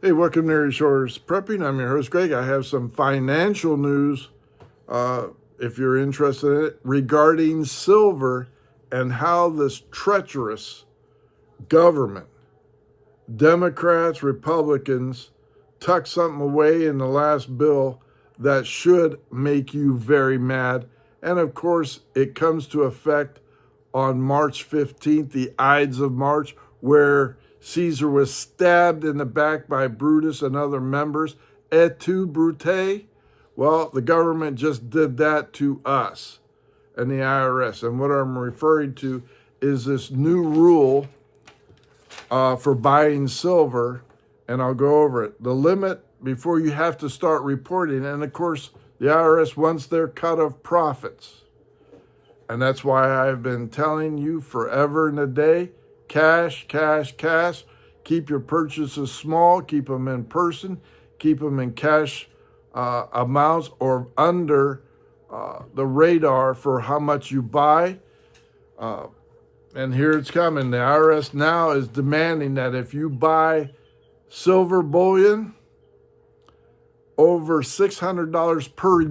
Hey, welcome to Area Shores Prepping. I'm your host, Greg. I have some financial news, if you're interested in it, regarding silver and how this treacherous government, Democrats, Republicans, tucked something away in the last bill that should make you very mad. And of course, it comes to effect on March 15th, the Ides of March, where Caesar was stabbed in the back by Brutus and other members. Et tu, Brute? Well, the government just did that to us and the IRS. And what I'm referring to is this new rule for buying silver, and I'll go over it. The limit before you have to start reporting, and of course, the IRS wants their cut of profits. And that's why I've been telling you forever and a day, cash, cash, cash. Keep your purchases small, keep them in person, keep them in cash amounts or under the radar for how much you buy. And here it's coming. The IRS now is demanding that if you buy silver bullion over $600 per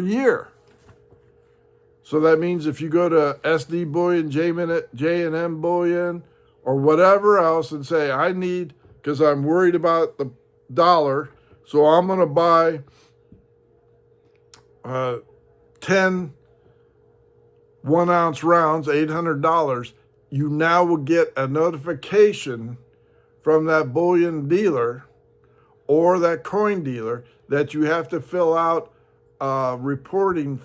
year. So that means if you go to SD bullion, J&M bullion, or whatever else and say, I need, because I'm worried about the dollar, so I'm going to buy 10 1-ounce rounds, $800, you now will get a notification from that bullion dealer or that coin dealer that you have to fill out a reporting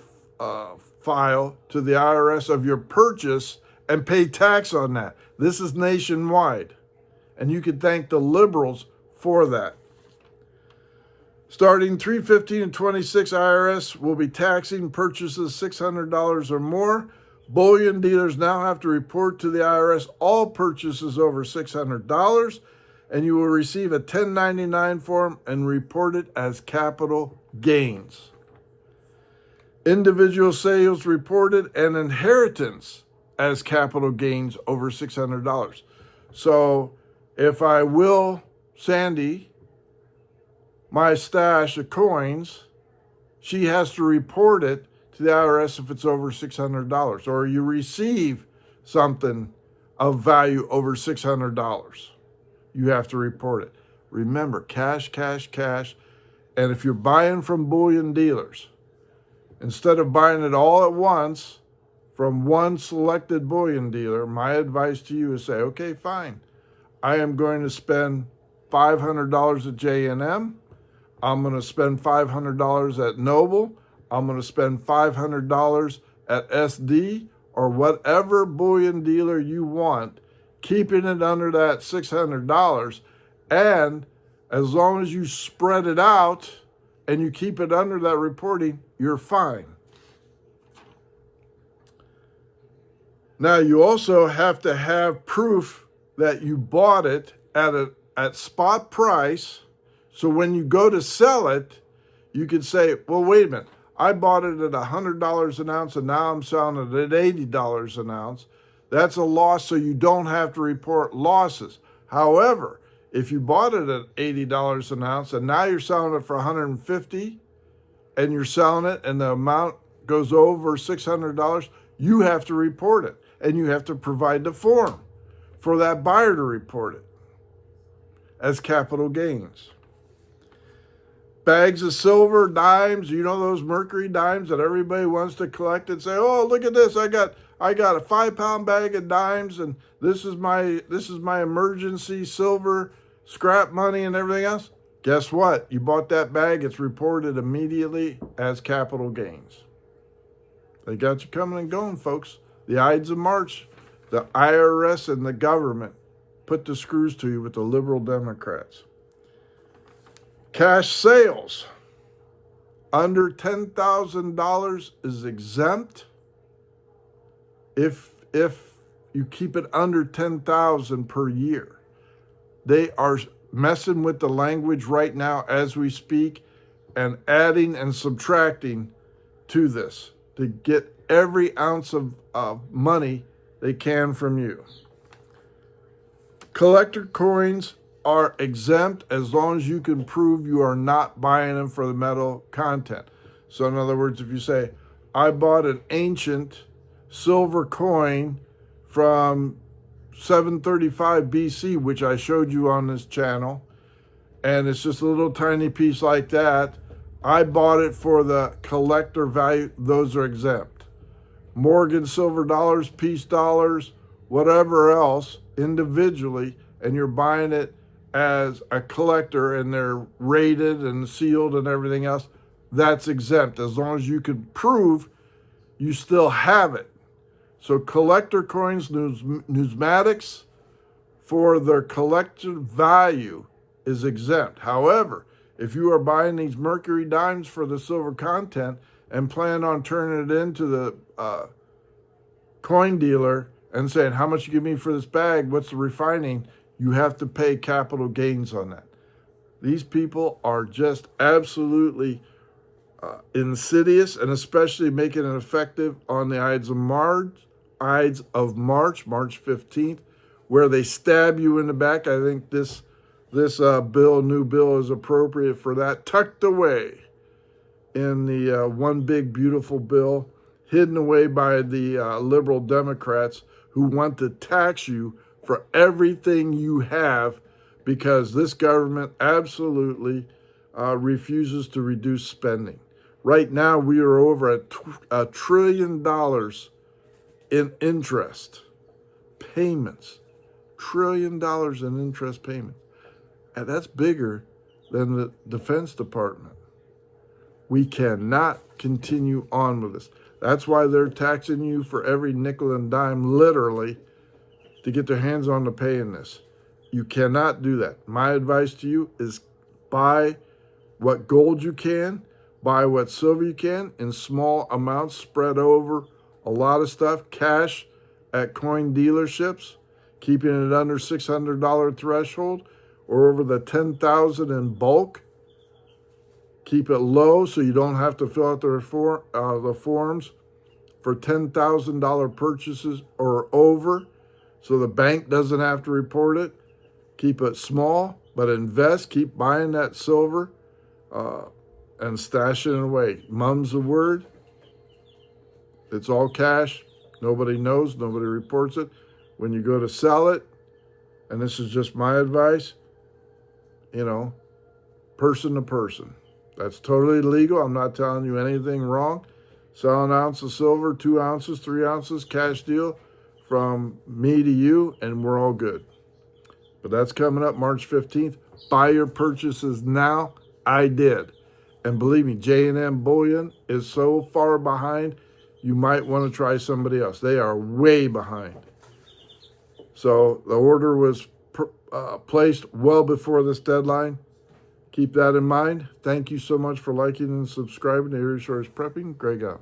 file to the IRS of your purchase and pay tax on that. This is nationwide, and you can thank the liberals for that. Starting 3/15 and 26, IRS will be taxing purchases $600 or more. Bullion dealers now have to report to the IRS all purchases over $600, and you will receive a 1099 form and report it as capital gains. Individual sales reported and inheritance as capital gains over $600. So if I will, Sandy, my stash of coins, she has to report it to the IRS if it's over $600, or you receive something of value over $600. You have to report it. Remember, cash, cash, cash. And if you're buying from bullion dealers, instead of buying it all at once from one selected bullion dealer, my advice to you is say, okay, fine. I am going to spend $500 at J&M. I'm going to spend $500 at Noble. I'm going to spend $500 at SD or whatever bullion dealer you want, keeping it under that $600. And as long as you spread it out and you keep it under that reporting, you're fine. Now, you also have to have proof that you bought it at spot price. So when you go to sell it, you can say, well, wait a minute. I bought it at $100 an ounce and now I'm selling it at $80 an ounce. That's a loss, so you don't have to report losses. However, if you bought it at $80 an ounce and now you're selling it for $150 and you're selling it and the amount goes over $600, you have to report it and you have to provide the form for that buyer to report it as capital gains. Bags of silver, dimes, you know those mercury dimes that everybody wants to collect and say, oh, look at this, I got a 5-pound bag of dimes and this is my emergency silver scrap money and everything else. Guess what? You bought that bag, it's reported immediately as capital gains. They got you coming and going, folks. The Ides of March, the IRS and the government put the screws to you with the liberal Democrats. Cash sales under $10,000 is exempt if you keep it under $10,000 per year. They are messing with the language right now as we speak and adding and subtracting to this to get every ounce of money they can from you. Collector coins are exempt as long as you can prove you are not buying them for the metal content. So in other words, if you say, I bought an ancient silver coin from 735 BC, which I showed you on this channel, and it's just a little tiny piece like that, I bought it for the collector value, those are exempt. Morgan silver dollars, peace dollars, whatever else, individually, and you're buying it as a collector and they're rated and sealed and everything else, that's exempt as long as you can prove you still have it. So collector coins, numismatics, for their collector value is exempt. However, if you are buying these mercury dimes for the silver content and plan on turning it into the coin dealer and saying, how much you give me for this bag, what's the refining, you have to pay capital gains on that. These people are just absolutely insidious, and especially making it effective on the Ides of March, March 15th, where they stab you in the back. I think this new bill is appropriate for that, tucked away in the one big beautiful bill, hidden away by the liberal Democrats who want to tax you for everything you have, because this government absolutely refuses to reduce spending. Right now, we are over $1 trillion in interest payments. $1 trillion in interest payments. And that's bigger than the Defense Department. We cannot continue on with this. That's why they're taxing you for every nickel and dime, literally, to get their hands on the paying this. You cannot do that. My advice to you is buy what gold you can, buy what silver you can in small amounts spread over a lot of stuff. Cash at coin dealerships, keeping it under $600 threshold or over the $10,000 in bulk. Keep it low so you don't have to fill out the forms for $10,000 purchases or over, so the bank doesn't have to report it. Keep it small, but invest. Keep buying that silver and stashing it away. Mum's the word. It's all cash. Nobody knows. Nobody reports it. When you go to sell it, and this is just my advice, person to person. That's totally legal. I'm not telling you anything wrong. Sell an ounce of silver, 2 ounces, 3 ounces, cash deal from me to you, and we're all good. But that's coming up March 15th. Buy your purchases now. I did. And believe me, J&M Bullion is so far behind, you might want to try somebody else. They are way behind. So the order was placed well before this deadline. Keep that in mind. Thank you so much for liking and subscribing to Resource Prepping. Greg out.